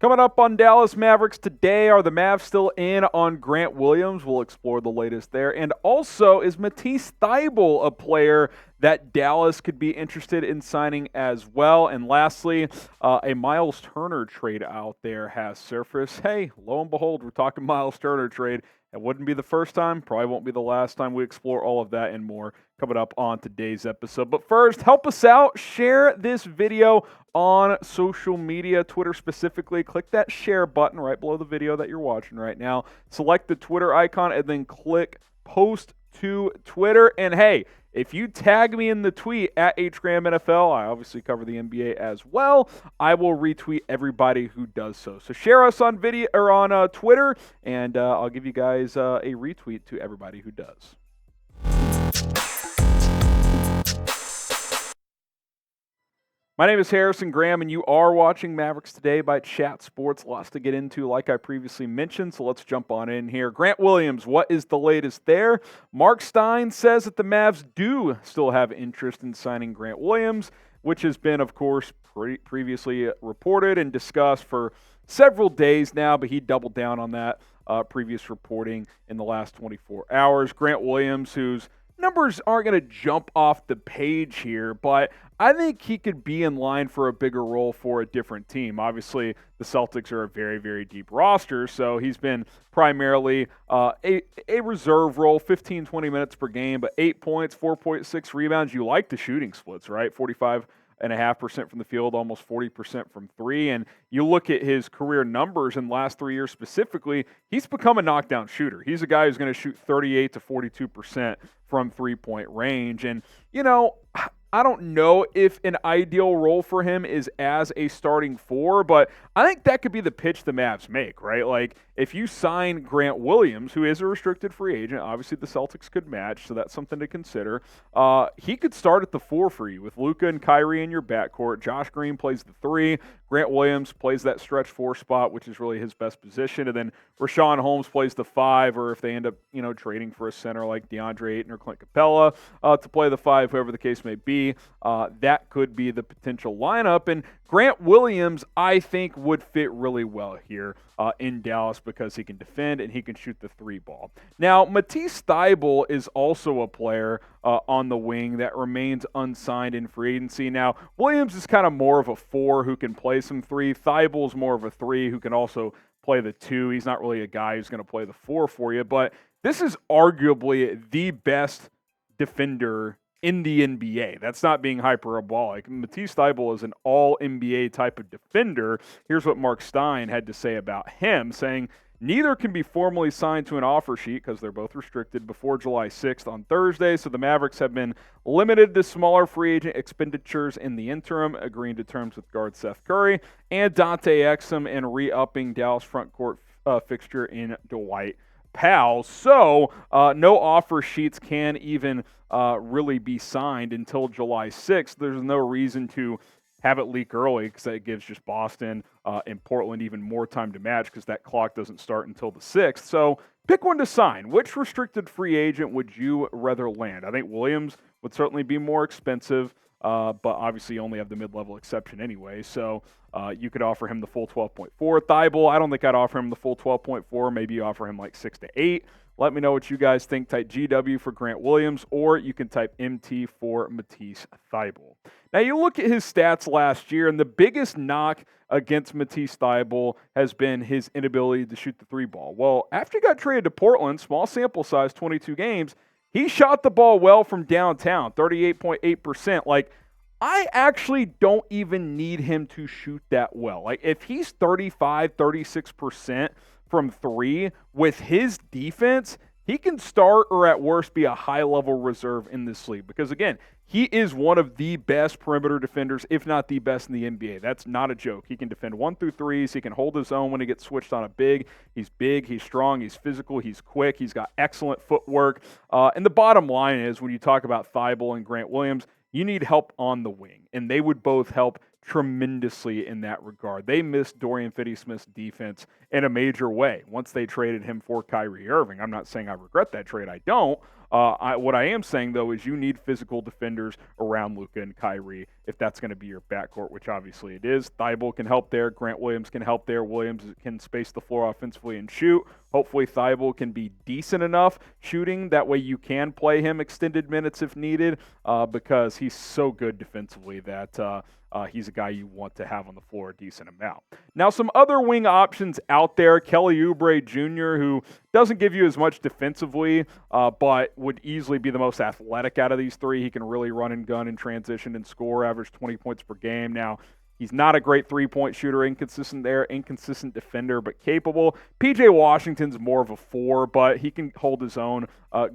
Coming up on Dallas Mavericks Today, are the Mavs still in on Grant Williams? We'll explore the latest there. And also, is Matisse Thybulle a player that Dallas could be interested in signing as well? And lastly, a Myles Turner trade out there has surfaced. Hey, lo and behold, we're talking Myles Turner trade. It wouldn't be the first time, probably won't be the last time we explore all of that and more coming up on today's episode. But first, help us out. Share this video on social media, Twitter specifically. Click that share button right below the video that you're watching right now. Select the Twitter icon and then click post to Twitter. And hey, if you tag me in the tweet at HGramNFL, I obviously cover the NBA as well, I will retweet everybody who does so. So share us on video or on Twitter, and I'll give you guys a retweet to everybody who does. My name is Harrison Graham, and you are watching Mavericks Today by Chat Sports. Lots to get into, like I previously mentioned, so let's jump on in here. Grant Williams, what is the latest there? Marc Stein says that the Mavs do still have interest in signing Grant Williams, which has been, of course, previously reported and discussed for several days now, but he doubled down on that previous reporting in the last 24 hours. Grant Williams, whose numbers aren't going to jump off the page here, but I think he could be in line for a bigger role for a different team. Obviously, the Celtics are a very, very deep roster, so he's been primarily a reserve role, 15, 20 minutes per game, but 8 points, 4.6 rebounds. You like the shooting splits, right? 45.5% from the field, almost 40% from three. And you look at his career numbers in the last 3 years specifically, he's become a knockdown shooter. He's a guy who's going to shoot 38 to 42% from three-point range. And, you know, I don't know if an ideal role for him is as a starting four, but I think that could be the pitch the Mavs make, right? Like, if you sign Grant Williams, who is a restricted free agent, obviously the Celtics could match, so that's something to consider. He could start at the four for you with Luka and Kyrie in your backcourt. Josh Green plays the three. Grant Williams plays that stretch four spot, which is really his best position. And then Rashawn Holmes plays the five, or if they end up, trading for a center like DeAndre Ayton or Clint Capella to play the five, whoever the case may be, that could be the potential lineup. And Grant Williams, I think, would fit really well here in Dallas because he can defend and he can shoot the three ball. Now, Matisse Thybulle is also a player on the wing that remains unsigned in free agency. Now, Williams is kind of more of a four who can play some three. Thybulle is more of a three who can also play the two. He's not really a guy who's going to play the four for you, but this is arguably the best defender in the NBA. That's not being hyperbolic. Matisse Thybulle is an all-NBA type of defender. Here's what Marc Stein had to say about him, saying, neither can be formally signed to an offer sheet because they're both restricted before July 6th on Thursday, so the Mavericks have been limited to smaller free agent expenditures in the interim, agreeing to terms with guard Seth Curry and Dante Exum and re-upping Dallas front court fixture in Dwight Powell. So no offer sheets can even really be signed until July 6th. There's no reason to have it leak early because that gives just Boston and Portland even more time to match because that clock doesn't start until the 6th. So pick one to sign. Which restricted free agent would you rather land? I think Williams would certainly be more expensive, but obviously you only have the mid-level exception anyway. So you could offer him the full 12.4. Thybulle, I don't think I'd offer him the full 12.4. Maybe you offer him like 6 to 8. Let me know what you guys think. Type GW for Grant Williams, or you can type MT for Matisse Thybulle. Now, you look at his stats last year, and the biggest knock against Matisse Thybulle has been his inability to shoot the three ball. Well, after he got traded to Portland, small sample size, 22 games, he shot the ball well from downtown, 38.8%. Like, I actually don't even need him to shoot that well. Like, if he's 35, 36% from three with his defense, he can start or at worst be a high-level reserve in this league because, again, he is one of the best perimeter defenders, if not the best in the NBA. That's not a joke. He can defend 1 through 3s. He can hold his own when he gets switched on a big, he's strong, he's physical, he's quick, he's got excellent footwork. And the bottom line is when you talk about Thybulle and Grant Williams, you need help on the wing, and they would both help tremendously in that regard. They missed Dorian Finney-Smith's defense in a major way once they traded him for Kyrie Irving. I'm not saying I regret that trade. I don't. What I am saying, though, is you need physical defenders around Luka and Kyrie if that's going to be your backcourt, which obviously it is. Thybulle can help there. Grant Williams can help there. Williams can space the floor offensively and shoot. Hopefully Thybulle can be decent enough shooting. That way you can play him extended minutes if needed because he's so good defensively that he's a guy you want to have on the floor a decent amount. Now, some other wing options out there. Kelly Oubre Jr., who doesn't give you as much defensively, but would easily be the most athletic out of these three. He can really run and gun and transition and score, average 20 points per game. Now, he's not a great three-point shooter, inconsistent defender, but capable. P.J. Washington's more of a 4, but he can hold his own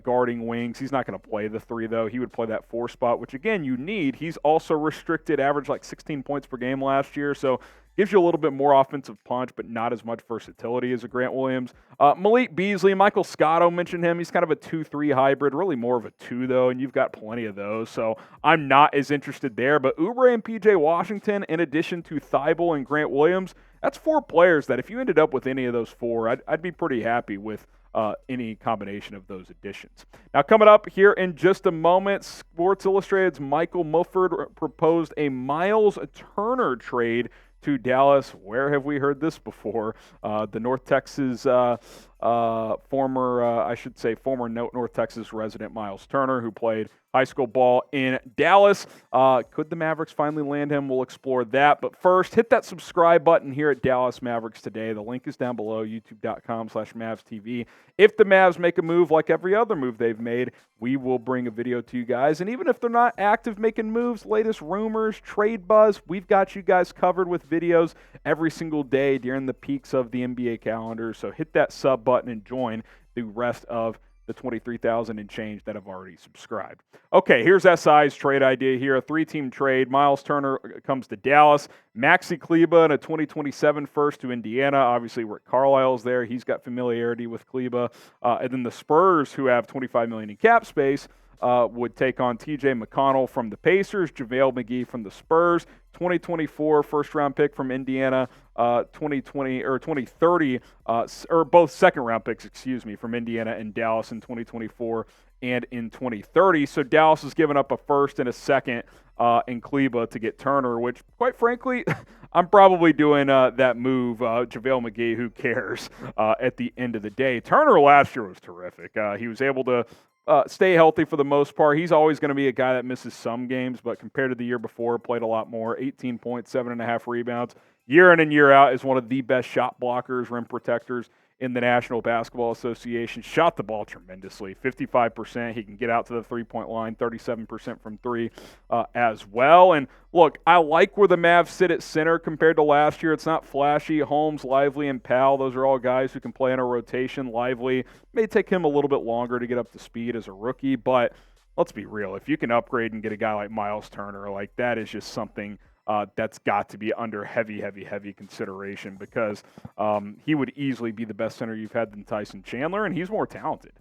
guarding wings. He's not going to play the 3, though. He would play that 4 spot, which, again, you need. He's also restricted, averaged like 16 points per game last year, so gives you a little bit more offensive punch, but not as much versatility as a Grant Williams. Malik Beasley, Michael Scotto mentioned him. He's kind of a 2-3 hybrid, really more of a 2, though, and you've got plenty of those, so I'm not as interested there. But Oubre and P.J. Washington, in addition to Thybulle and Grant Williams, that's 4 players that if you ended up with any of those 4, I'd be pretty happy with any combination of those additions. Now, coming up here in just a moment, Sports Illustrated's Michael Mulford proposed a Myles Turner trade to Dallas. Where have we heard this before? The North Texas former North Texas resident Myles Turner, who played high school ball in Dallas. Could the Mavericks finally land him? We'll explore that. But first, hit that subscribe button here at Dallas Mavericks Today. The link is down below, youtube.com/MavsTV. If the Mavs make a move like every other move they've made, we will bring a video to you guys. And even if they're not active making moves, latest rumors, trade buzz, we've got you guys covered with videos every single day during the peaks of the NBA calendar. So hit that sub button and join the rest of the 23,000 and change that have already subscribed. Okay, here's SI's trade idea here. A 3-team trade. Myles Turner comes to Dallas. Maxi Kleber and a 2027 first to Indiana. Obviously, Rick Carlisle's there. He's got familiarity with Kleber. And then the Spurs, who have $25 million in cap space, would take on T.J. McConnell from the Pacers, JaVale McGee from the Spurs, 2024 first-round pick from Indiana, 2030, or both second-round picks, from Indiana and Dallas in 2024 and in 2030. So Dallas has given up a first and a second in Kleber to get Turner, which, quite frankly, I'm probably doing that move. JaVale McGee, who cares at the end of the day. Turner last year was terrific. He was able to stay healthy for the most part. He's always going to be a guy that misses some games, but compared to the year before, played a lot more. 18 points, 7.5 rebounds. Year in and year out is one of the best shot blockers, rim protectors in the National Basketball Association. Shot the ball tremendously, 55%. He can get out to the three-point line, 37% from 3 as well. And look, I like where the Mavs sit at center compared to last year. It's not flashy. Holmes, Lively, and Powell, those are all guys who can play in a rotation. Lively may take him a little bit longer to get up to speed as a rookie, but let's be real. If you can upgrade and get a guy like Myles Turner, like that is just something that's got to be under heavy consideration because he would easily be the best center you've had than Tyson Chandler, and he's more talented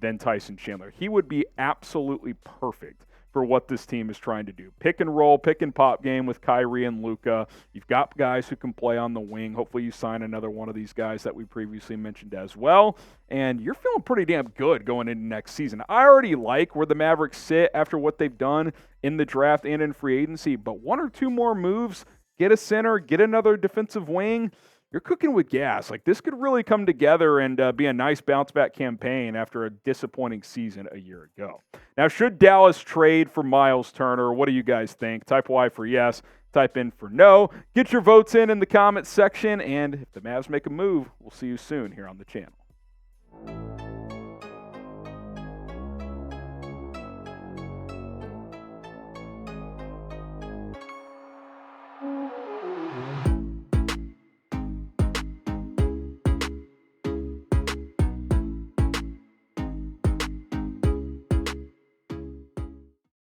than Tyson Chandler. He would be absolutely perfect for what this team is trying to do. Pick and roll, pick and pop game with Kyrie and Luka. You've got guys who can play on the wing. Hopefully you sign another one of these guys that we previously mentioned as well. And you're feeling pretty damn good going into next season. I already like where the Mavericks sit after what they've done in the draft and in free agency, but 1 or 2 more moves, get a center, get another defensive wing, you're cooking with gas. Like, this could really come together and be a nice bounce-back campaign after a disappointing season a year ago. Now, should Dallas trade for Myles Turner? What do you guys think? Type Y for yes, type in for no. Get your votes in the comments section, and if the Mavs make a move, we'll see you soon here on the channel.